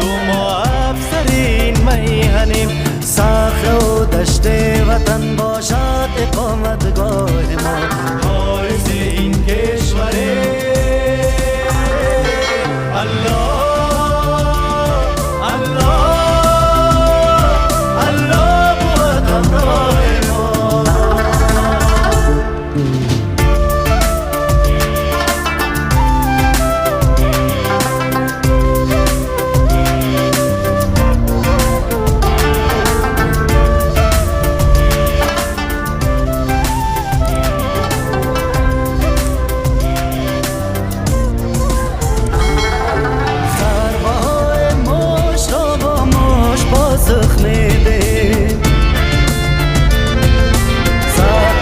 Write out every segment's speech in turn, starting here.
مردم و افسرین میهنیم، صخره و دشت وطن باشد اقامتگاه ما. حارس این کشوره الله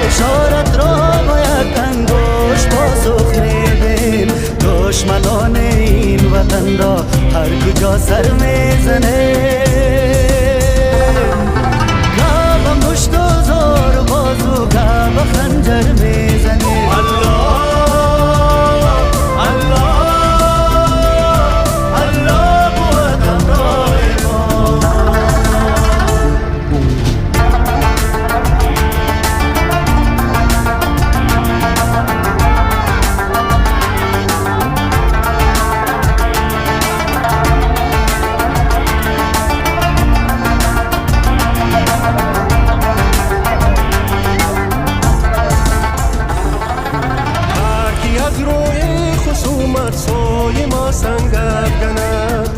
اشارت را باید انگشت پاسخ میدیم. دشمنان این وطن را هر کجا سر میزنه، گاه مشت و زار و بازو گاه خنجر میزنه. سوی ما سنگ افکند،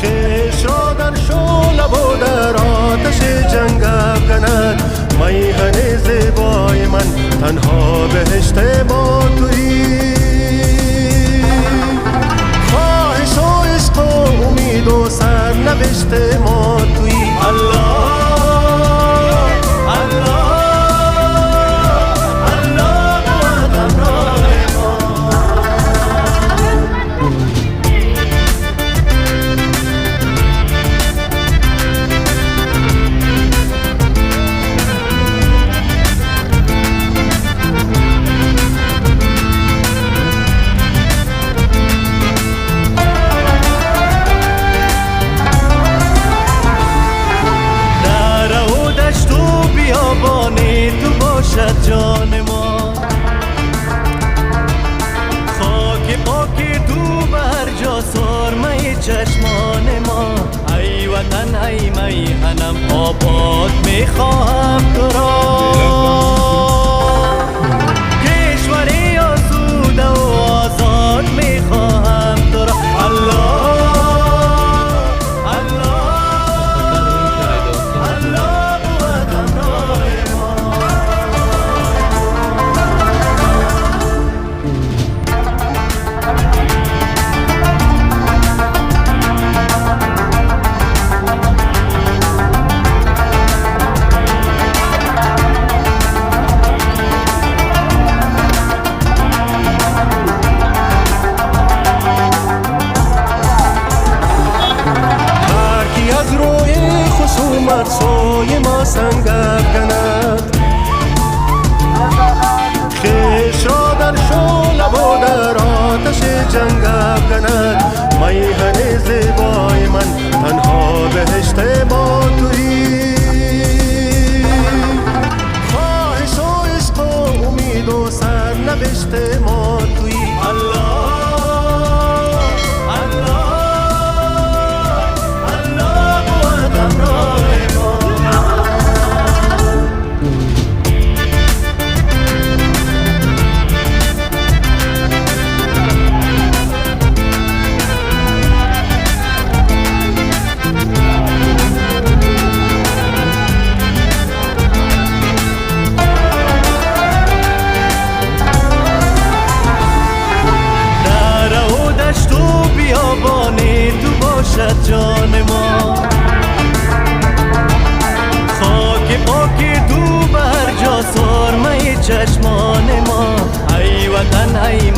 خویش را در شعله و در آتش جنگ افکند. میهن زیبای من تنها بهشت ما تویی، خواهش و عشق و امید و سرنوشت ما تویی. الله تو باشد جان ما، خاک پاک تو بر جا سرمه چشمان ما. ای وطن ای میهنم آباد میخواهم تو را، کشوری آسوده و آزاد میخواهم تو را. الله سوی ما سنگ افکند، خویش را در شعله و در آتش جنگ افکند. میهن زیبای من تنها بهشت ما تویی، خواهش و عشق و امید و سرنوشت ما تویی. الله جان ما، خاک پاک تو بر جا سرمه چشمان ما. ای وطن ای